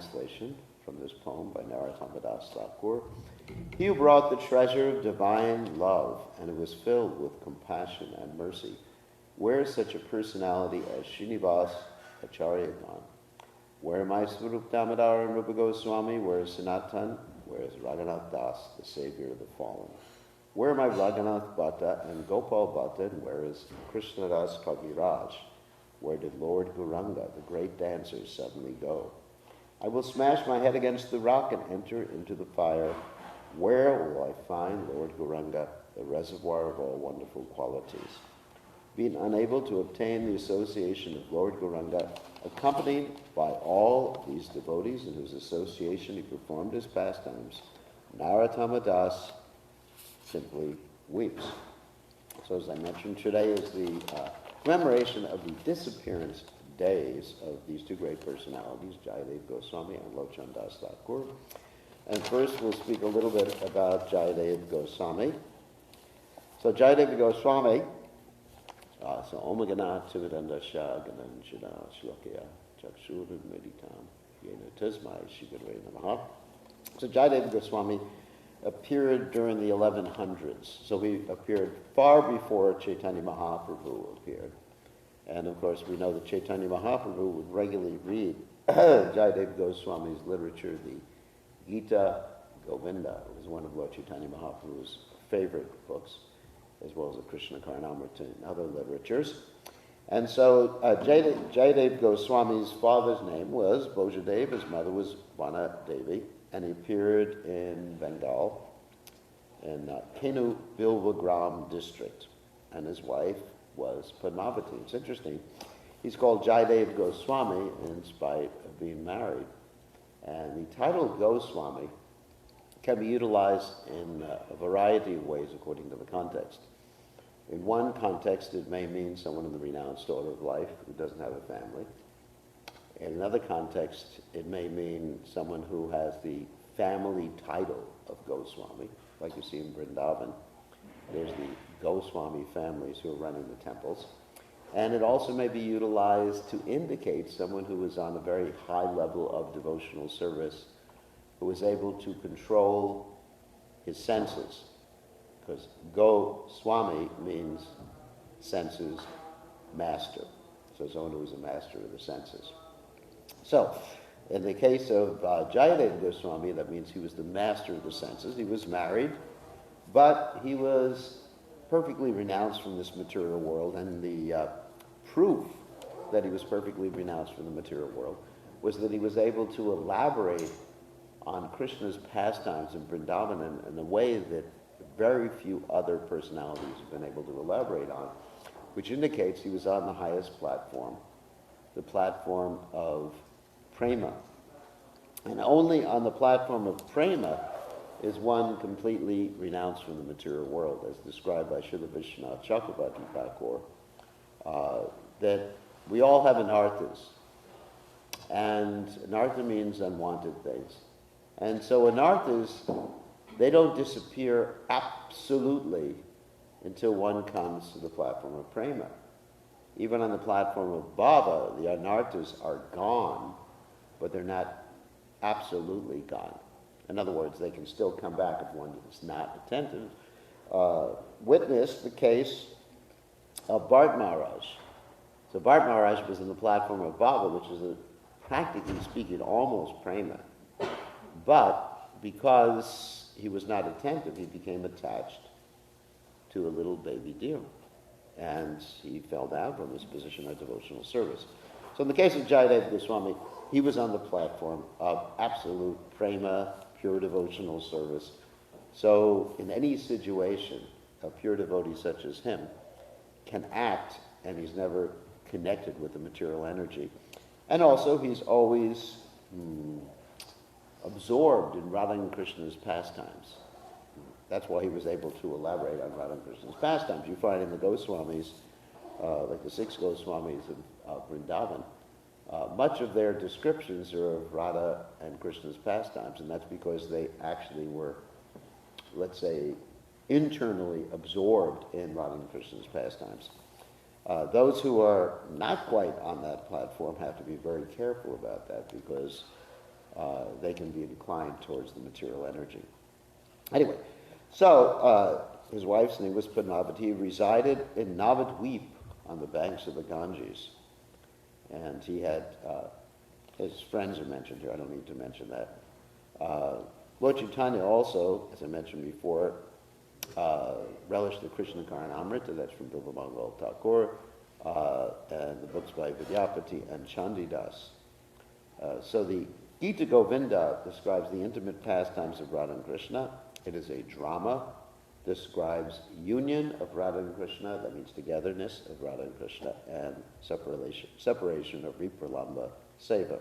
translation from this poem by Narottam Das Thakur. He who brought the treasure of divine love and who was filled with compassion and mercy. Where is such a personality as Srinivas Acharya gone? Where am I Swarup Damodar and Rupa Goswami? Where is Sanatan? Where is Raghunath Das, the savior of the fallen? Where am I Raghunath Bhatta and Gopal Bhatta? And where is Krishnadas Kaviraj? Where did Lord Gauranga, the great dancer, suddenly go? I will smash my head against the rock and enter into the fire. Where will I find Lord Gauranga, the reservoir of all wonderful qualities? Being unable to obtain the association of Lord Gauranga, accompanied by all these devotees in whose association he performed his pastimes, Narottama Das simply weeps. So as I mentioned, today is the commemoration of the disappearance days of these two great personalities, Jayadeva Goswami and Locana Das Thakur. And first we'll speak a little bit about Jayadeva Goswami. So Jayadeva Goswami, so Omagana Tividandasha Gananjana Shlokya Chakshuran Meditam Yena Tismai Shigare Namaha. So Jayadeva Goswami appeared during the 1100s. So he appeared far before Chaitanya Mahaprabhu appeared. And of course we know that Chaitanya Mahaprabhu would regularly read Jayadeva Goswami's literature, the Gita Govinda. It was one of Lord Chaitanya Mahaprabhu's favorite books, as well as the Krishna Karnamrita and other literatures. And so Jayadeva Goswami's father's name was Bojadev, his mother was Vana Devi, and he appeared in Bengal, in Kenu Bilvagram district, and his wife was Padmavati. It's interesting. He's called Jayadeva Goswami in spite of being married. And the title Goswami can be utilized in a variety of ways according to the context. In one context, it may mean someone in the renounced order of life who doesn't have a family. In another context, it may mean someone who has the family title of Goswami, like you see in Vrindavan. There's the Goswami families who are running the temples. And it also may be utilized to indicate someone who is on a very high level of devotional service, who is able to control his senses. Because Goswami means senses master. So someone who is a master of the senses. So, in the case of Jayadeva Goswami, that means he was the master of the senses. He was married, but he was perfectly renounced from this material world, and the proof that he was perfectly renounced from the material world was that he was able to elaborate on Krishna's pastimes in Vrindavan in a way that very few other personalities have been able to elaborate on, which indicates he was on the highest platform, the platform of prema. And only on the platform of prema is one completely renounced from the material world, as described by Srila Vishwanath Chakravarti Thakur, that we all have anarthas. And anartha means unwanted things. And so anarthas, they don't disappear absolutely until one comes to the platform of prema. Even on the platform of bhava, the anarthas are gone, but they're not absolutely gone. In other words, they can still come back if one is not attentive. Witness the case of Bharat Maharaj. So Bharat Maharaj was in the platform of bhava, which is, practically speaking, almost prema. But because he was not attentive, he became attached to a little baby deer. And he fell down from his position of devotional service. So in the case of Jayadeva Goswami, he was on the platform of absolute prema, pure devotional service. So in any situation, a pure devotee such as him can act, and he's never connected with the material energy. And also, he's always absorbed in Radha and Krishna's pastimes. That's why he was able to elaborate on Radha and Krishna's pastimes. You find in the Goswamis, like the 6 Goswamis of Vrindavan, much of their descriptions are of Radha and Krishna's pastimes, and that's because they actually were, let's say, internally absorbed in Radha and Krishna's pastimes. Those who are not quite on that platform have to be very careful about that, because they can be inclined towards the material energy. Anyway, so his wife's name was Padmavati, resided in Navadweep on the banks of the Ganges. And he had, his friends are mentioned here, I don't need to mention that. Lord Chaitanya also, as I mentioned before, relished the Krishna Karanamrita, that's from Bilvamangal Thakur, and the books by Vidyapati and Chandidas. So the Gita Govinda describes the intimate pastimes of Radha and Krishna. It is a drama, describes union of Radha and Krishna, that means togetherness of Radha and Krishna, and separation of Vipralamba Seva.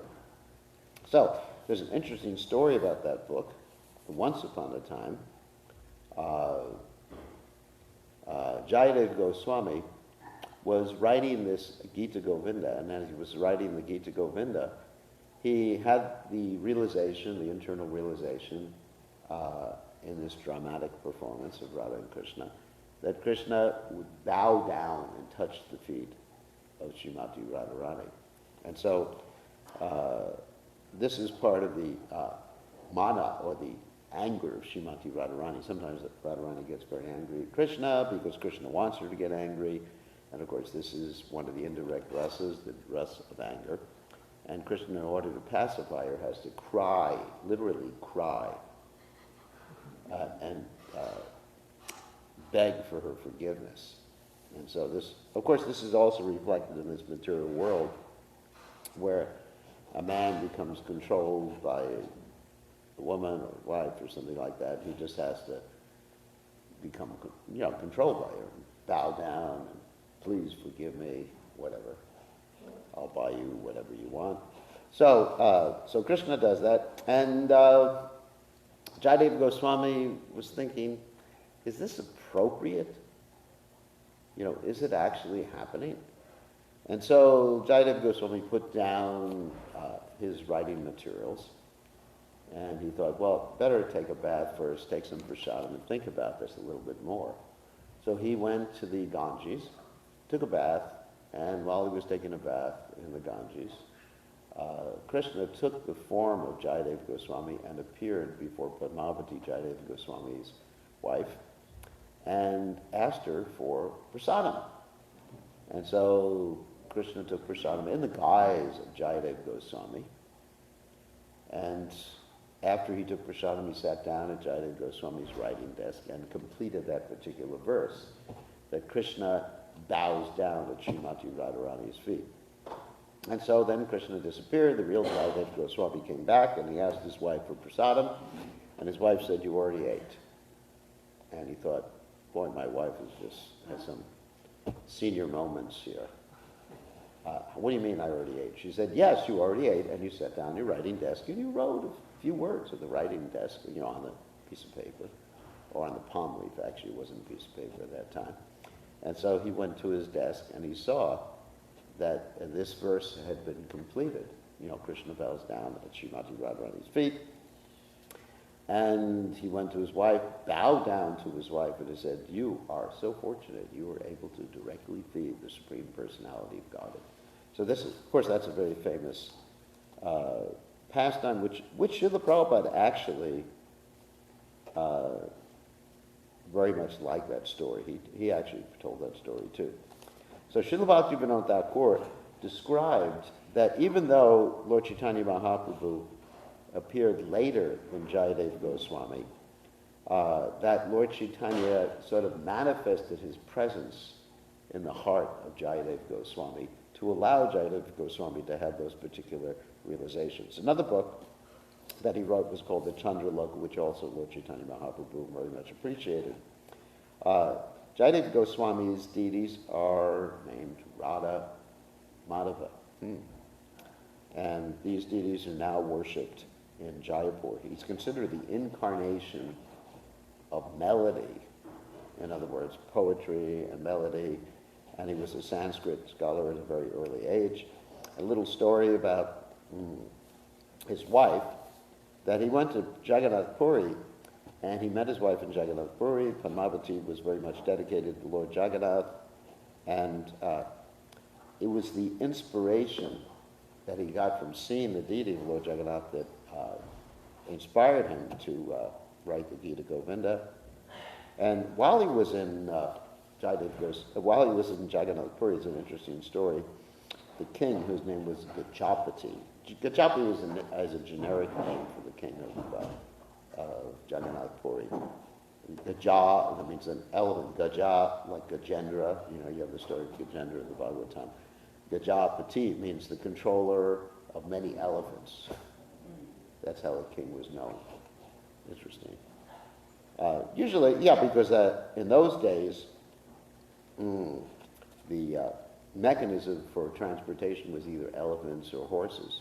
So there's an interesting story about that book. Once upon a time, Jayadeva Goswami was writing this Gita Govinda, and as he was writing the Gita Govinda, he had the realization, the internal realization, in this dramatic performance of Radha and Krishna, that Krishna would bow down and touch the feet of Srimati Radharani. And so this is part of the mana, or the anger of Srimati Radharani. Sometimes Radharani gets very angry at Krishna because Krishna wants her to get angry. And of course, this is one of the indirect rasas, the rasa of anger. And Krishna, in order to pacify her, has to cry, literally cry, and beg for her forgiveness. And so this, of course, this is also reflected in this material world, where a man becomes controlled by a woman or wife or something like that. He just has to become, controlled by her, bow down, and please forgive me, whatever. I'll buy you whatever you want. So, so Krishna does that, and Jayadeva Goswami was thinking, is this appropriate? Is it actually happening? And so Jayadeva Goswami put down his writing materials, and he thought, well, better take a bath first, take some prasadam, and think about this a little bit more. So he went to the Ganges, took a bath, and while he was taking a bath in the Ganges, Krishna took the form of Jayadeva Goswami and appeared before Padmavati, Jayadeva Goswami's wife, and asked her for prasadam. And so Krishna took prasadam in the guise of Jayadeva Goswami. And after he took prasadam, he sat down at Jayadeva Goswami's writing desk and completed that particular verse, that Krishna bows down at Srimati Radharani's feet. And so then Krishna disappeared. The real Jayadeva Goswami came back, and he asked his wife for prasadam, and his wife said, "You already ate." And he thought, boy, my wife has some senior moments here. What do you mean I already ate? She said, yes, you already ate, and you sat down at your writing desk, and you wrote a few words at the writing desk, on the piece of paper, or on the palm leaf. Actually, it wasn't a piece of paper at that time. And so he went to his desk, and he saw that this verse had been completed. Krishna bows down at Srimati Radharani's feet. And he went to his wife, bowed down to his wife, and he said, you are so fortunate. You were able to directly feed the Supreme Personality of Godhead. So this is, of course, that's a very famous pastime, which Srila Prabhupada actually very much liked that story. He actually told that story too. So Srila Bhaktivinoda Thakur described that even though Lord Chaitanya Mahaprabhu appeared later than Jayadeva Goswami, that Lord Chaitanya sort of manifested his presence in the heart of Jayadeva Goswami to allow Jayadeva Goswami to have those particular realizations. Another book that he wrote was called the Chandra Loka, which also Lord Chaitanya Mahaprabhu very much appreciated. Jayadeva Goswami's deities are named Radha, Madhava. And these deities are now worshipped in Jaipur. He's considered the incarnation of melody. In other words, poetry and melody. And he was a Sanskrit scholar at a very early age. A little story about his wife, that he went to Jagannath Puri, and he met his wife in Jagannath Puri. Padmavati was very much dedicated to Lord Jagannath, and it was the inspiration that he got from seeing the deity of Lord Jagannath that inspired him to write the Gita Govinda. And while he was in Jagannath Puri, it's an interesting story. The king, whose name was Gajapati. Gajapati is a generic name for the king of Jagannath Puri. Gaja, that means an elephant. Gaja, like Gajendra. You have the story of Gajendra in the Bhagavatam. Gajapati means the controller of many elephants. That's how the king was known. Interesting. Usually, because in those days, the mechanism for transportation was either elephants or horses.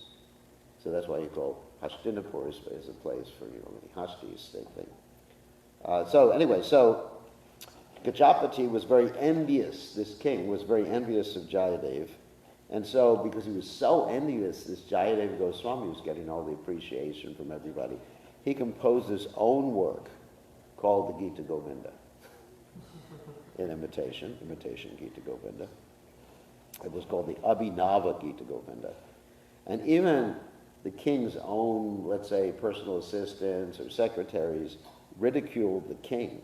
So that's why you call Hastinapur is a place for many Hastis, same thing. So Gajapati was very envious, this king was very envious of Jayadeva. And so, because he was so envious, this Jayadeva Goswami was getting all the appreciation from everybody. He composed his own work called the Gita Govinda, in imitation Gita Govinda. It was called the Abhinava Gita Govinda. And even the king's own, let's say, personal assistants or secretaries ridiculed the king.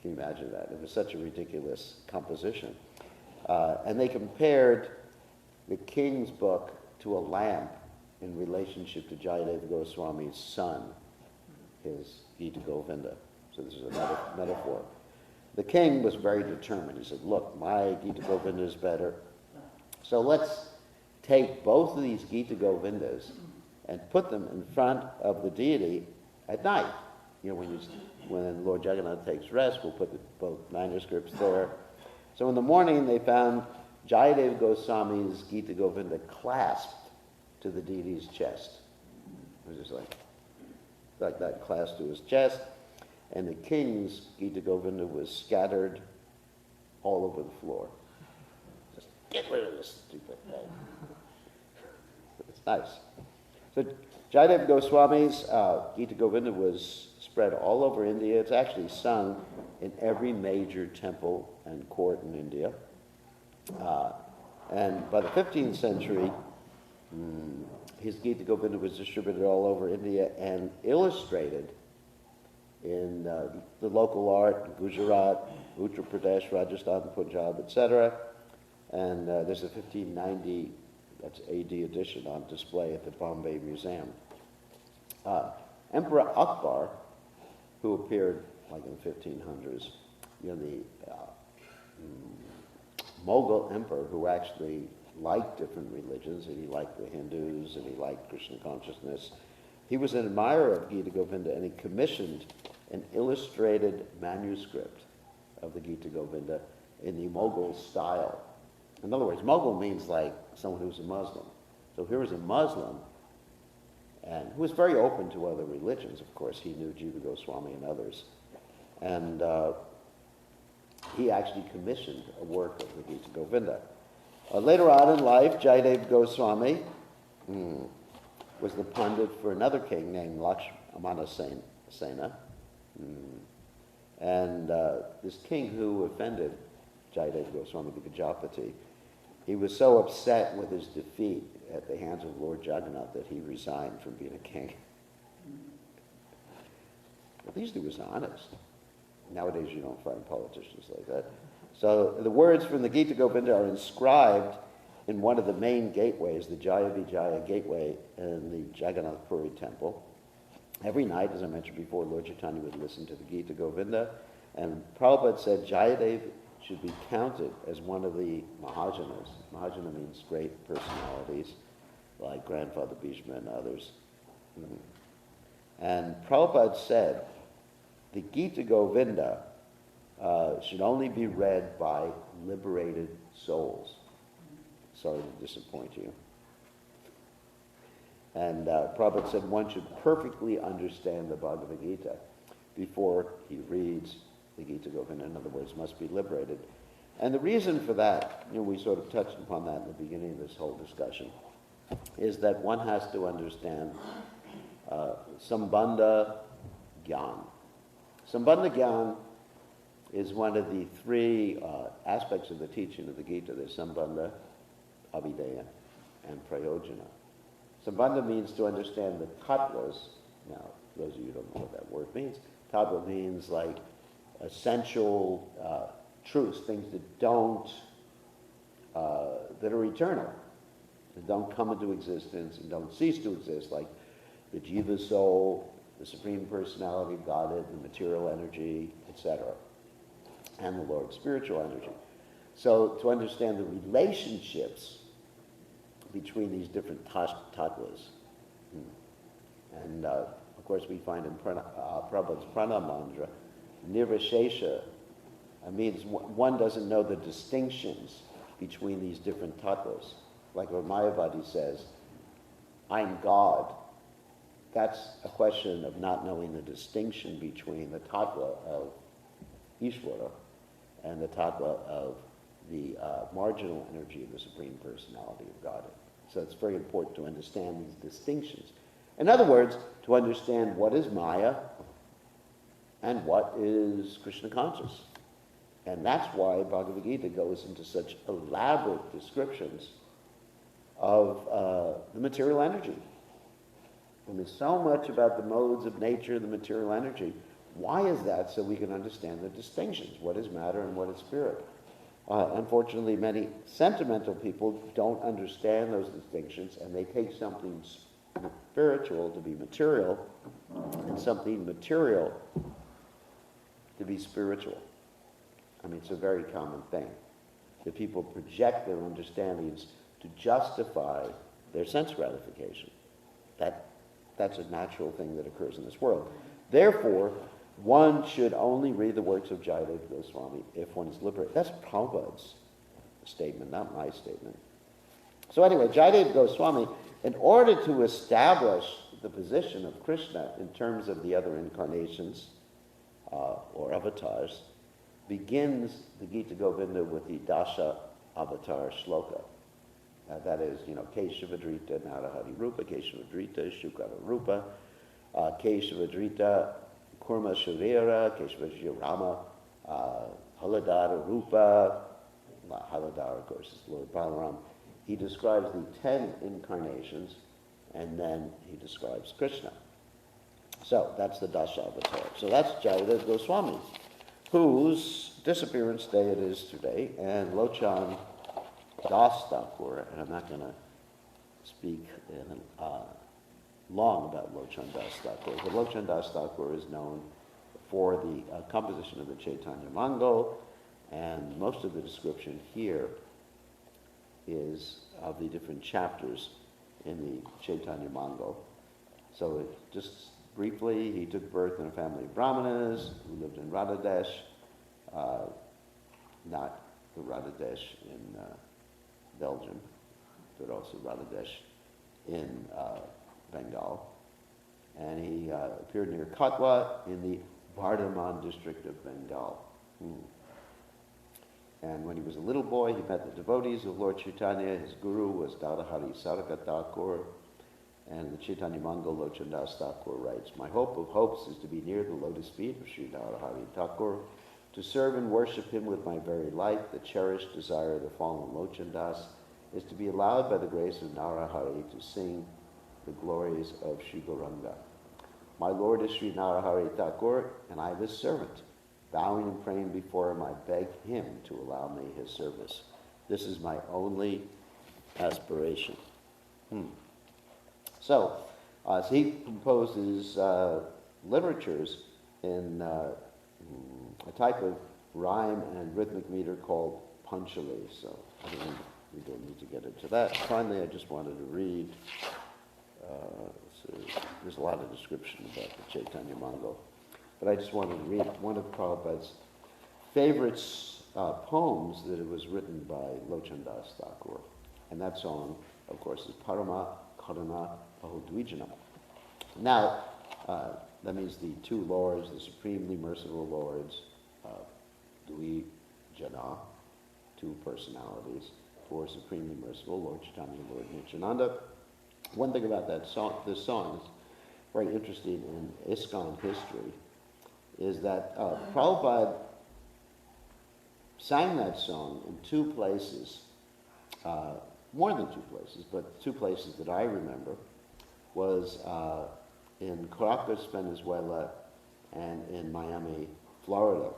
Can you imagine that? It was such a ridiculous composition. And they compared the king's book to a lamp in relationship to Jayadeva Goswami's son, his Gita Govinda. So this is another metaphor. The king was very determined. He said, look, my Gita Govinda is better. So let's take both of these Gita Govindas and put them in front of the deity at night. When Lord Jagannath takes rest, we'll put both manuscripts there. So in the morning, they found Jayadeva Goswami's Gita Govinda clasped to the deity's chest. It was just like that, clasped to his chest. And the king's Gita Govinda was scattered all over the floor. Just get rid of this stupid thing. It's nice. So Jayadeva Goswami's Gita Govinda was spread all over India. It's actually sung in every major temple and court in India. And by the 15th century, his Gita Govinda was distributed all over India and illustrated in the local art in Gujarat, Uttar Pradesh, Rajasthan, Punjab, etc. And there's a 1590, that's AD edition, on display at the Bombay Museum. Emperor Akbar, who appeared like in the 1500s, the Mughal emperor who actually liked different religions, and he liked the Hindus, and he liked Krishna consciousness. He was an admirer of Gita Govinda, and he commissioned an illustrated manuscript of the Gita Govinda in the Mughal style. In other words, Mughal means like someone who's a Muslim. So here was a Muslim, and who was very open to other religions, of course. He knew Jiva Goswami and others. And he actually commissioned a work of the Gita Govinda. Later on in life, Jayadeva Goswami was the pandit for another king named Lakshmana Sena. And this king who offended Jayadeva Goswami, the Gajapati, he was so upset with his defeat at the hands of Lord Jagannath that he resigned from being a king. At least he was honest. Nowadays you don't find politicians like that. So the words from the Gita Govinda are inscribed in one of the main gateways, the Jaya Vijaya gateway in the Jagannath Puri temple. Every night, as I mentioned before, Lord Chaitanya would listen to the Gita Govinda, and Prabhupada said Jayadev should be counted as one of the Mahajanas. Mahajana means great personalities, like Grandfather Bhishma and others. And Prabhupada said the Gita Govinda should only be read by liberated souls. Sorry to disappoint you. And Prabhupada said one should perfectly understand the Bhagavad Gita before he reads the Gita Govinda. In other words, must be liberated. And the reason for that, we sort of touched upon that in the beginning of this whole discussion, is that one has to understand Sambandha Gyan. Sambandha Gyan is one of the three aspects of the teaching of the Gita. There's Sambandha, Abhideya, and Prayojana. Sambandha means to understand the tattvas. Now, for those of you who don't know what that word means, tattva means like essential truths, things that don't, that are eternal, that don't come into existence and don't cease to exist, like the jiva soul, the Supreme Personality of Godhead, the material energy, etc., and the Lord's spiritual energy. So to understand the relationships between these different tattvas. And of course we find in Prabhupada's pranam mantra, nirvishesha means one doesn't know the distinctions between these different tattvas. Like what Mayavadi says, I'm God. That's a question of not knowing the distinction between the tattva of Ishvara and the tattva of the marginal energy of the Supreme Personality of Godhead. So it's very important to understand these distinctions. In other words, to understand what is Maya and what is Krishna conscious. And that's why Bhagavad Gita goes into such elaborate descriptions of the material energy. And there's so much about the modes of nature, the material energy. Why is that? So we can understand the distinctions. What is matter and what is spirit? Unfortunately, many sentimental people don't understand those distinctions, and they take something spiritual to be material and something material to be spiritual. I mean, it's a very common thing that people project their understandings to justify their sense gratification. That's a natural thing that occurs in this world. Therefore, one should only read the works of Jayadeva Goswami if one is liberated. That's Prabhupada's statement, not my statement. So anyway, Jayadeva Goswami, in order to establish the position of Krishna in terms of the other incarnations or avatars, begins the Gita Govinda with the Dasha Avatar Shloka. That is, Keshavadrita Narahari Rupa, Keshavadrita Shukara Rupa, Keshavadrita Kurma Sharira, Keshavadrita Rama, Haladara Rupa. Haladara, of course, is Lord Balaram. He describes the 10 incarnations, and then he describes Krishna. So that's the Dasha Avatar. So that's Jayadeva Goswami, whose disappearance day it is today, and Lochan Das Thakur, and I'm not going to speak long about Lochan Das Thakur, but Lochan Das Thakur is known for the composition of the Chaitanya Mangal, and most of the description here is of the different chapters in the Chaitanya Mangal. So just briefly, he took birth in a family of Brahmanas who lived in Radhadesh, not the Radhadesh in Belgium, but also Radhadesh in Bengal. And he appeared near Katwa in the Bardhaman district of Bengal. And when he was a little boy, he met the devotees of Lord Chaitanya. His guru was Dadahari Saraka Thakur. And the Chaitanya Mangal Lochan Das Thakur writes, "My hope of hopes is to be near the lotus feet of Sri Dadahari Thakur, to serve and worship him with my very life. The cherished desire of the fallen Lochan Das is to be allowed by the grace of Narahari to sing the glories of Sri Gauranga. My Lord is Sri Narahari Thakur, and I am his servant. Bowing and praying before him, I beg him to allow me his service. This is my only aspiration." So he composes literatures in a type of rhyme and rhythmic meter called Panchali. So we don't need to get into that. Finally, I just wanted to read, there's a lot of description about the Chaitanya Mangal, but I just wanted to read one of Prabhupada's favorite poems that it was written by Lochan Das Thakur. And that song, of course, is Parama Karuna Bahudvijana. Now, that means the two lords, the supremely merciful lords, Dvijana, two personalities, for supremely merciful Lord Chaitanya and Lord Nityananda. One thing about this song is very interesting in ISKCON history, is that Prabhupada sang that song in two places, more than two places, but two places that I remember. was in Caracas, Venezuela, and in Miami, Florida.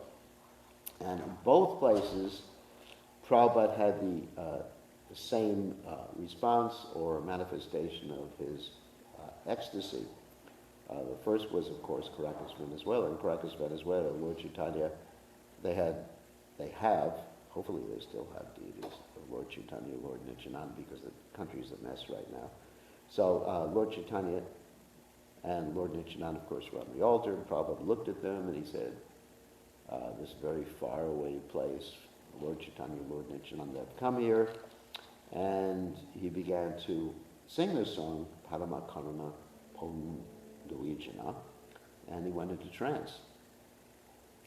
And in both places, Prabhupada had the same response or manifestation of his ecstasy. The first was, of course, Caracas, Venezuela. In Caracas, Venezuela, Lord Chaitanya, they have, hopefully they still have deities, Lord Chaitanya, Lord Nityananda, because the country's a mess right now. So Lord Chaitanya and Lord Nityananda, of course, were on the altar, and Prabhupada looked at them and he said, this very far away place, Lord Chaitanya, Lord Nityananda have come here, and he began to sing this song, Parama Karuna Ponduijana, and he went into trance.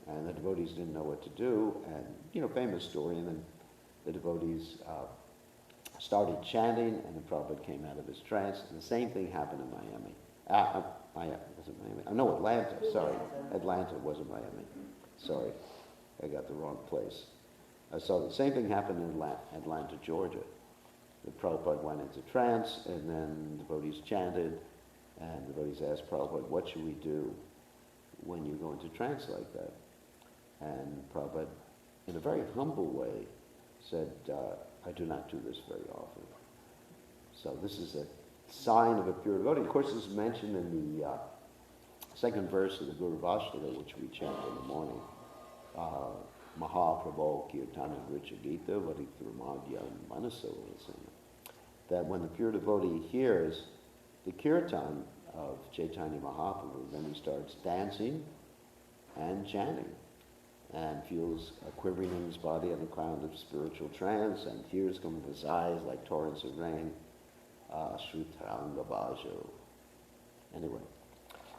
And the devotees didn't know what to do, and, famous story, and then the devotees started chanting, and then Prabhupada came out of his trance, and the same thing happened in Miami. Was it Miami? No, Atlanta, sorry. Atlanta, wasn't Miami. Sorry, I got the wrong place. So the same thing happened in Atlanta, Georgia. The Prabhupada went into trance, and then devotees chanted, and the devotees asked Prabhupada, what should we do when you go into trance like that? And Prabhupada, in a very humble way, said, I do not do this very often. So this is a sign of a pure devotee. Of course, this is mentioned in the second verse of the Guru Vashtaka, which we chant in the morning. Mahaprabho Kirtana Richa Gita Varikramadya Manaso. That when the pure devotee hears the kirtan of Chaitanya Mahaprabhu, then he starts dancing and chanting, and feels a quivering in his body on the cloud of spiritual trance, and tears come from his eyes like torrents of rain. Shrutaranga Bhajo. Anyway,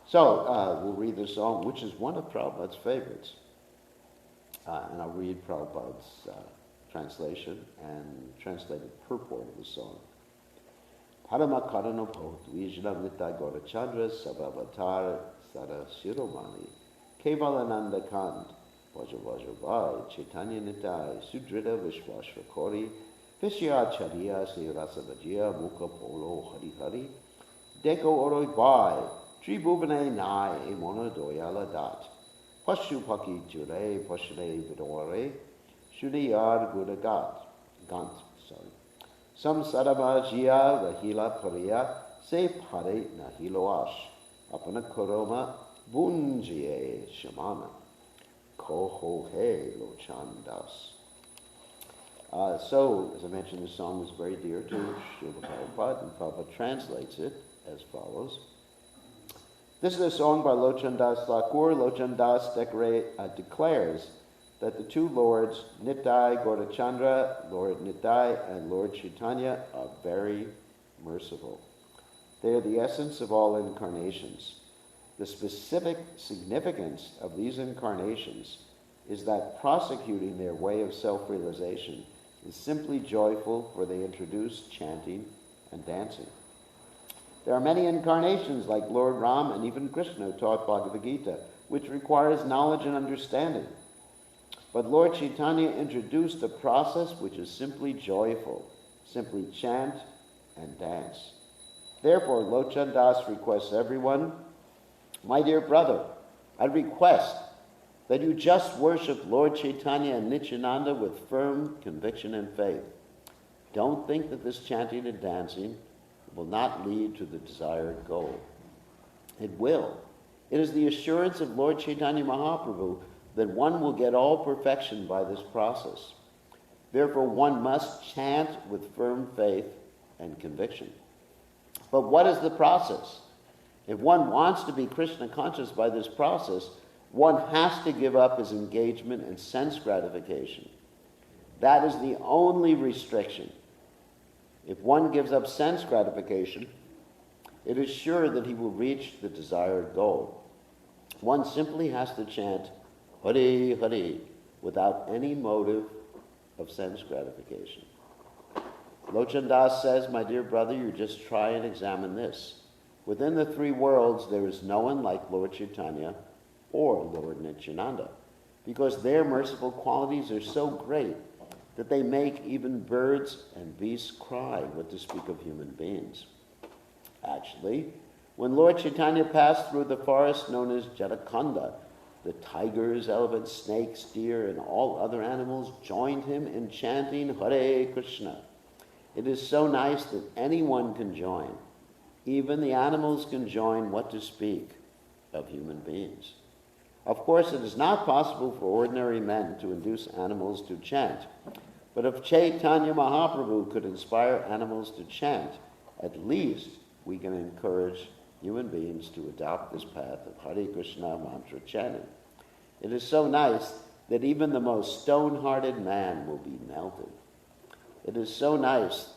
so we'll read this song, which is one of Prabhupada's favorites. And I'll read Prabhupada's translation and translated purport of the song. Parama Karano Dvijna Nita Gaurachandra Sabhavatar Sada Shiromani Kevalananda Kant Vaja Vaja Vai Chaitanya Nitai Sudrida Vishwashva Kori Vishya Chariya Se Rasavajya Mukha Polo Hari Hari Deko Oroi Vai Tribhuvane Nai Mona Doyala Dat Pashu Paki Jure Pashre Vidore Shudiyar Gudagat Gant, sorry. Sam Sadama Jia Rahila Pariya Se Pare Nahiloash Apana Koroma Bunjie Shamana Koho He Lochandas. So, as I mentioned, this song was very dear to Srila Prabhupada, and Prabhupada translates it as follows. This is a song by Lochan Das Thakur. Lochan Das declares that the two lords, Nitai Gaurachandra, Lord Nitai, and Lord Chaitanya, are very merciful. They are the essence of all incarnations. The specific significance of these incarnations is that prosecuting their way of self-realization is simply joyful, for they introduce chanting and dancing. There are many incarnations like Lord Ram and even Krishna who taught Bhagavad Gita, which requires knowledge and understanding. But Lord Chaitanya introduced a process which is simply joyful, simply chant and dance. Therefore, Lochan Das requests everyone, my dear brother, I request that you just worship Lord Chaitanya and Nityananda with firm conviction and faith. Don't think that this chanting and dancing will not lead to the desired goal. It will. It is the assurance of Lord Chaitanya Mahaprabhu that one will get all perfection by this process. Therefore, one must chant with firm faith and conviction. But what is the process? If one wants to be Krishna conscious by this process, one has to give up his engagement in sense gratification. That is the only restriction. If one gives up sense gratification, it is sure that he will reach the desired goal. One simply has to chant Hare Hare without any motive of sense gratification. Lochan Das says, my dear brother, you just try and examine this. Within the three worlds, there is no one like Lord Chaitanya or Lord Nityananda, because their merciful qualities are so great that they make even birds and beasts cry, what to speak of human beings. Actually, when Lord Chaitanya passed through the forest known as Jatakhanda, the tigers, elephants, snakes, deer, and all other animals joined him in chanting Hare Krishna. It is so nice that anyone can join. Even the animals can join, what to speak of human beings. Of course, it is not possible for ordinary men to induce animals to chant. But if Chaitanya Mahaprabhu could inspire animals to chant, at least we can encourage human beings to adopt this path of Hare Krishna mantra chanting. It is so nice that even the most stone-hearted man will be melted. It is so nice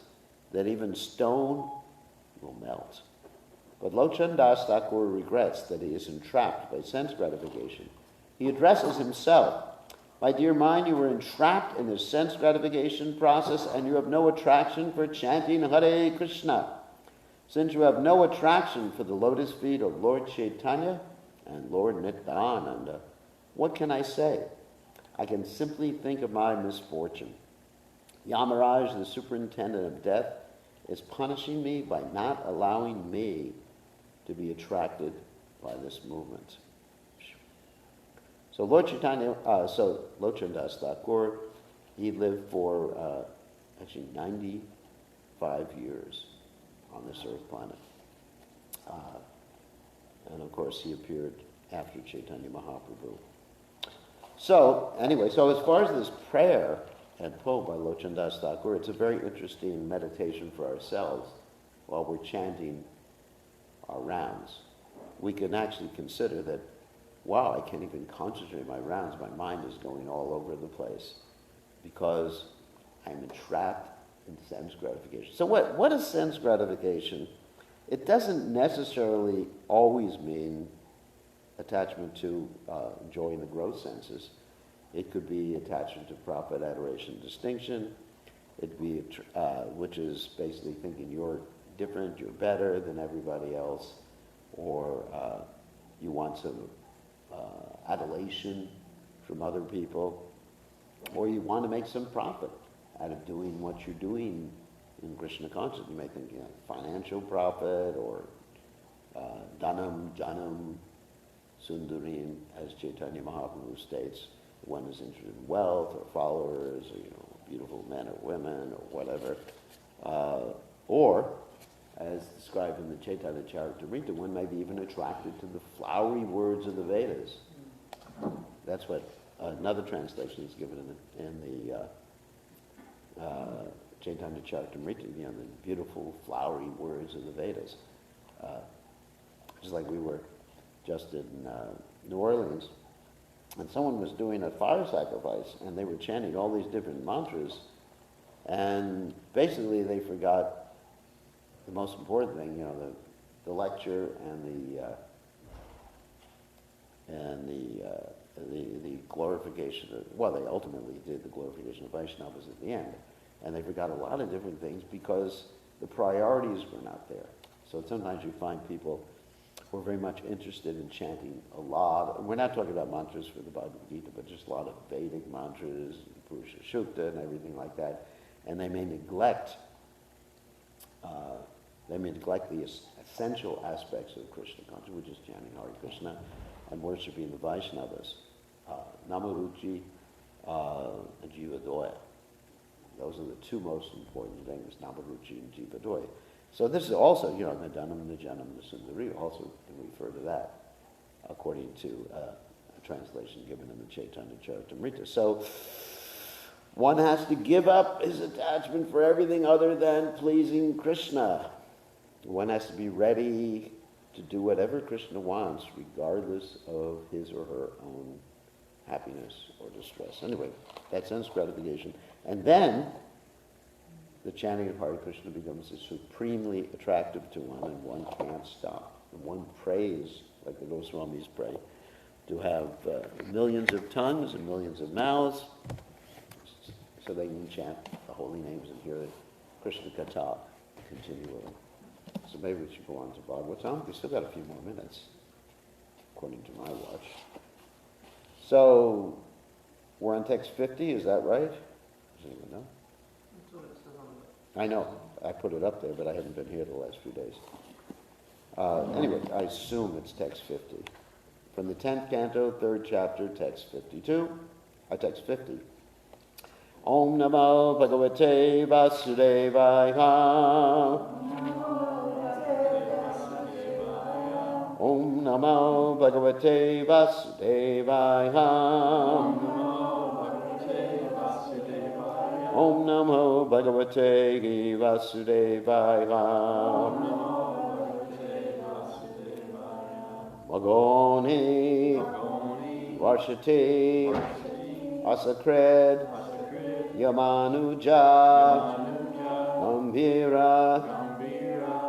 that even stone will melt. But Lochan Das Thakur regrets that he is entrapped by sense gratification. He addresses himself. My dear mind, you were entrapped in this sense gratification process and you have no attraction for chanting Hare Krishna. Since you have no attraction for the lotus feet of Lord Chaitanya and Lord Nityananda, what can I say? I can simply think of my misfortune. Yamaraj, the superintendent of death, is punishing me by not allowing me to be attracted by this movement. So Lord Chaitanya, Lochan Das Thakur, he lived for actually 95 years on this earth planet. And of course he appeared after Chaitanya Mahaprabhu. So anyway, so as far as this prayer and poem by Lochan Das Thakur, it's a very interesting meditation for ourselves while we're chanting our rounds. We can actually consider that, wow, I can't even concentrate my rounds. My mind is going all over the place because I'm entrapped in sense gratification. So what is sense gratification? It doesn't necessarily always mean attachment to enjoying the gross senses. It could be attachment to profit, adoration, distinction. It'd be, which is basically thinking you're different, you're better than everybody else, or you want some adulation from other people, or you want to make some profit out of doing what you're doing in Krishna consciousness. You may think financial profit, or dhanam, janam, sundarim, as Chaitanya Mahaprabhu states. One is interested in wealth or followers, or beautiful men or women or whatever. Or, as described in the Chaitanya Charitamrita, one may be even attracted to the flowery words of the Vedas. That's what another translation is given in the Chaitanya Charitamrita, the beautiful flowery words of the Vedas. Just like we were just in New Orleans, and someone was doing a fire sacrifice, and they were chanting all these different mantras, and basically they forgot the most important thing, the lecture and the glorification of, they ultimately did the glorification of Vaishnavas at the end, and they forgot a lot of different things because the priorities were not there. So sometimes you find people who are very much interested in chanting a lot. We're not talking about mantras for the Bhagavad Gita, but just a lot of Vedic mantras, Purusha Sukta and everything like that. And they may neglect the essential aspects of Krishna consciousness, which is chanting Hare Krishna and worshiping the Vaishnavas. Namaruchi and Jivadoya. Those are the two most important things, Namaruchi and Jivadoya. So this is also, the Dhanam, the Janam, the Sundari also can refer to that, according to a translation given in the Chaitanya Charitamrita. So one has to give up his attachment for everything other than pleasing Krishna. One has to be ready to do whatever Krishna wants, regardless of his or her own happiness or distress. Anyway, that's sense gratification. And then the chanting of Hare Krishna becomes supremely attractive to one, and one can't stop. And one prays, like the Goswamis pray, to have millions of tongues and millions of mouths, so they can chant the holy names and hear Krishna Katha continually. So maybe we should go on to Bhagavatam. We still got a few more minutes, according to my watch. So, we're on text 50, is that right? Does anyone know? I know, I put it up there, but I haven't been here the last few days. Anyway, I assume it's text 50. From the 10th canto, 3rd chapter, text 52, text 50. Om Namo Bhagavate Vasudevaya. Om Namo Bhagavate Vasudevaya. Om Namo Bhagavate Vasudevaya. Magoni Varshati Asakred Yamanuja Gambira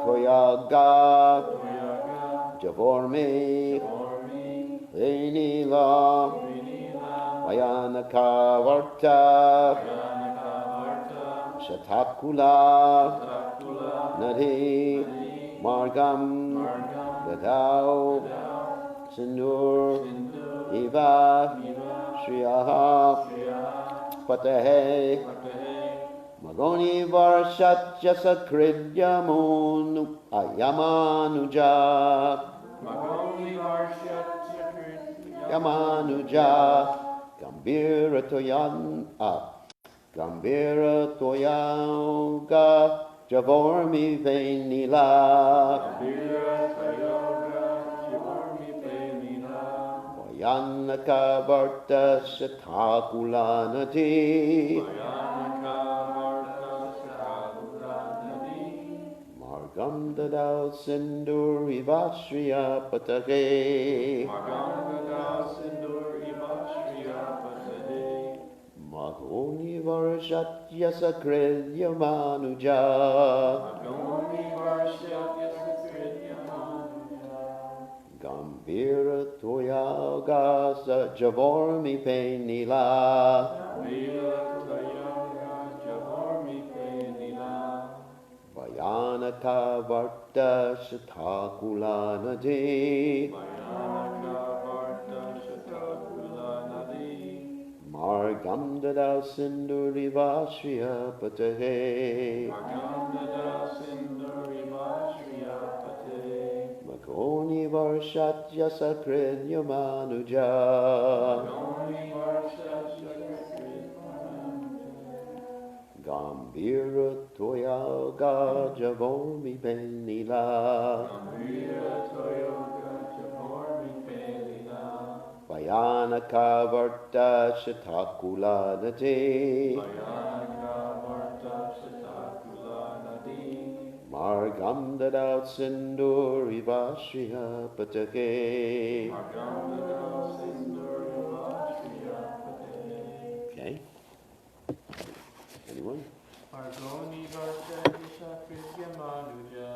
Toyaga Javormi Enila Mayanaka Varta Shatakula Nadi Margam Dadao Sindur Iva Shriyaha Patahe Magoni Varshat Jasakrid Yamanuja Yamanuja Gambira Toyanga Javormi Venila Yanaka Varta Shatakulanati Margam Dadao Sindur Ivashriya Patake Magoni Varshat Yasakred Yamanuja Gambira Toyaga Javormi Penila Vayanaka Varta Shatakulanadi Margam Dadao Sinduri Vashriya Patahe Magoni Varshat Yasakred Yamanuja Gambira Toyaga Javormi Penila Vayanaka Varta Shatakulanati Margam Dadao Sindur Ivashriya Patake Okay. Anyone? Margoni Varsha Sakrit Yamanuja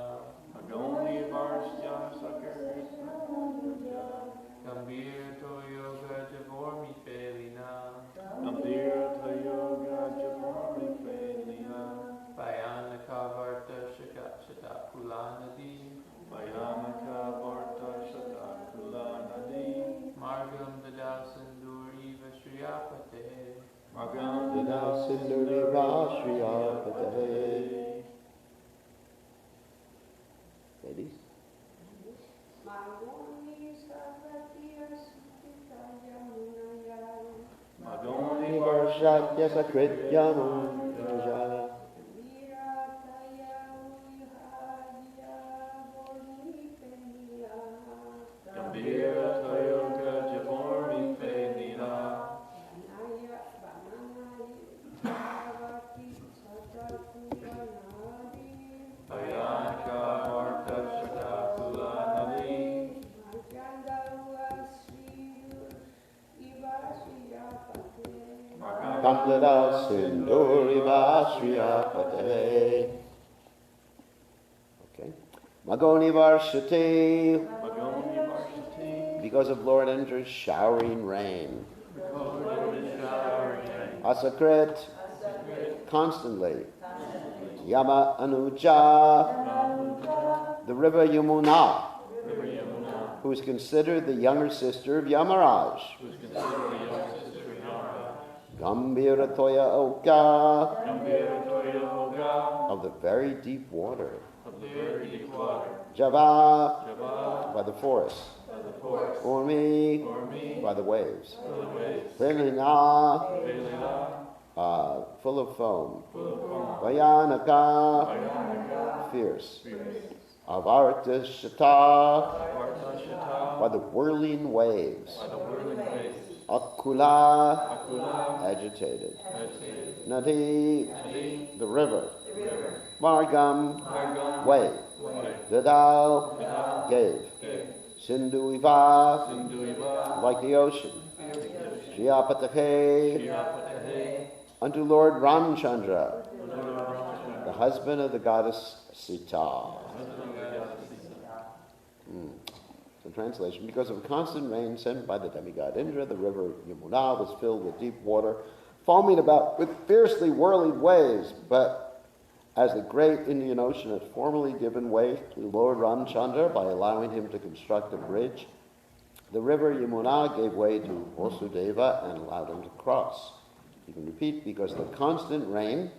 Magoni Varsha Sakrit Yamanuja Gambir Toyoga Javormi Felina Gambir Toyoga Javormi Felina Bayanaka Varta Shatakulanadi Bayanaka Varta Shatakulanadi Margam Dadasanduri Vashriyapate Magam Dadao Sinduri Vashriya Patahe Ladies? Magoni Varshat Yasakrit Yamanuja Gambira Toyoga Javormi Felina Bayanaka Varta Shatakulanadi Magam Dadao Sinduri Vashriya Patahe Okay. Magoni Varshati Magoni Varshati Because of Lord enters showering rain Asakrit Constantly Yama Anuja the river Yamuna who is considered the younger sister of Yamaraj Gambira Toya Oka of the very deep water Java, Java, by the forest. by the forest. Urmi, Ormi, by the waves. by the waves. Lilina, Velila, full of foam. full of foam. Vayanaka, Vayanaka, fierce. fierce. Avartashata, Vartashita, by the whirling waves. by the whirling waves. Akula, Akula, agitated. agitated. Nadi, Nadi, the river. river. Margam, Margam, way. way. Dadal, Vidal, gave. gave. Sinduiva, Sinduiva, like the ocean. Shriapatahe, Shriapatahe, unto Lord Ramchandra, unto Lord Ramachandra. the husband of the goddess Sita. The translation, because of a constant rain sent by the demigod Indra, the river Yamuna was filled with deep water, foaming about with fiercely whirling waves. But as the great Indian Ocean had formerly given way to Lord Ramchandra by allowing him to construct a bridge, the river Yamuna gave way to Vasudeva and allowed him to cross. You can repeat, because the constant rain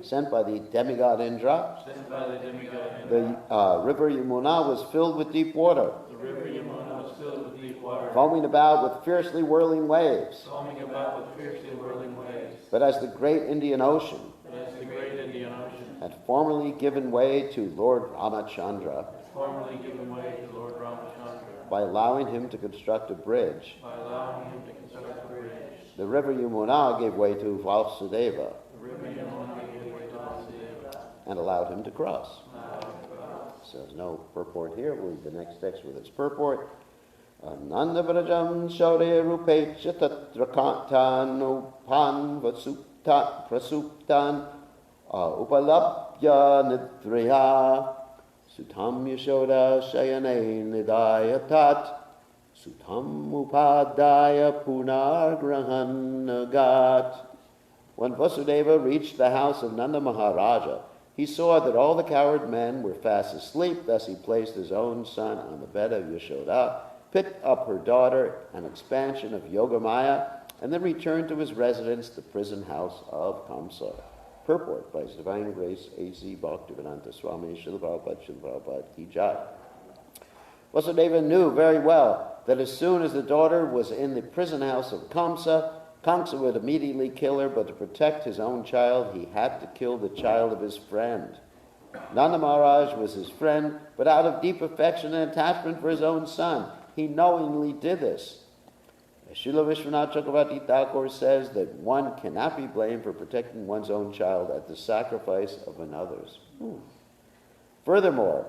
sent by the demigod Indra, Sent by the demigod Indra. the river Yamuna was filled with deep water, The river Yamuna was filled with deep water, foaming about with fiercely whirling waves. foaming about with fiercely whirling waves. But as the great Indian Ocean But as the great Indian Ocean had formerly given way to Lord Ramachandra formerly given way to Lord Ramachandra by allowing him to construct a bridge, by allowing him to construct a bridge, the river Yamuna gave way to Vasudeva the river Yamuna gave way to Vasudeva and allowed him to cross. and allowed him to cross. So there's no purport here. We'll read the next text with its purport. Ananda Vrajam Shaurya Rupecha Tatrakantanupan Prasuptan Upalapya Nidraya Sutam Yashoda Shayane Nidayatat Sutam Upadaya Punar Grahanagat. When Vasudeva reached the house of Nanda Maharaja, he saw that all the coward men were fast asleep. Thus he placed his own son on the bed of Yashoda, picked up her daughter, an expansion of Yogamaya, and then returned to his residence, the prison house of Kamsa. Purport by His Divine Grace A.C. Bhaktivedanta Swami Srila Prabhupada Ki Jai. Vasudeva knew very well that as soon as the daughter was in the prison house of Kamsa, Kamsa would immediately kill her, but to protect his own child, he had to kill the child of his friend. Nanda Maharaj was his friend, but out of deep affection and attachment for his own son, he knowingly did this. Srila Vishwanath Chakravarti Thakur says that one cannot be blamed for protecting one's own child at the sacrifice of another's. Furthermore,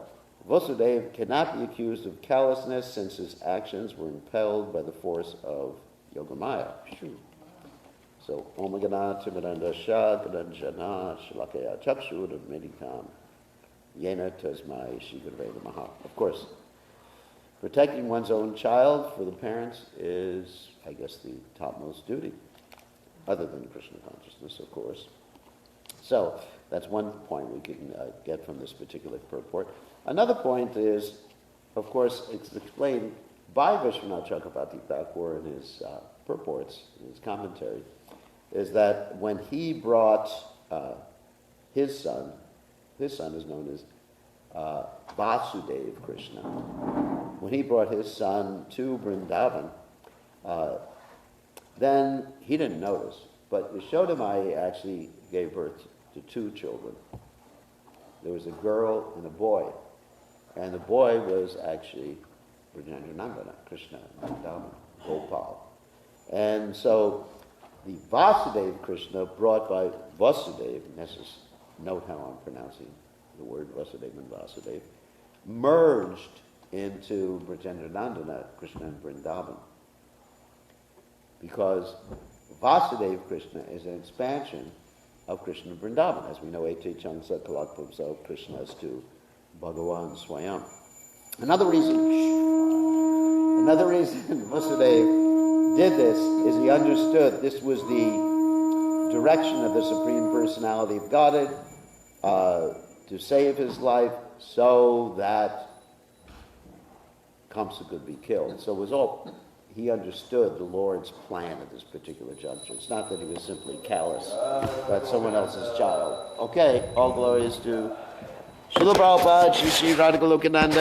Vasudeva cannot be accused of callousness since his actions were impelled by the force of Yogamaya. So, Om Gana Timiranda Shah Granjana Shalakaya Chakshur Meditam Yena Tasmai Shigurve Namaha. Of course, protecting one's own child for the parents is, I guess, the topmost duty, other than Krishna consciousness, of course. So, that's one point we can get from this particular purport. Another point is, of course, it's explained by Vishwanath Chakravarti Thakur in his purports, in his commentary, is that when he brought his son is known as Vasudeva Krishna, when he brought his son to Vrindavan, then he didn't notice, but Yashodamai actually gave birth to two children. There was a girl and a boy, and the boy was actually Brajendranandana, Krishna, Vrindavan, Gopal. And so the Vasudeva Krishna brought by Vasudeva, note how I'm pronouncing the word Vasudeva and Vasudeva, merged into Brajendranandana, Krishna and Vrindavan. Because Vasudeva Krishna is an expansion of Krishna and Vrindavan. As we know, Ete Chansa Kalakpamsa Krishna is to Bhagavan Swayam. Another reason Vasudeva did this is he understood this was the direction of the Supreme Personality of Godhead to save his life so that Kamsa could be killed. So it was all, he understood the Lord's plan at this particular juncture. It's not that he was simply callous, but someone else's child. Okay, all glories to Srila Prabhupada, Shri Sri Radha Golokananda.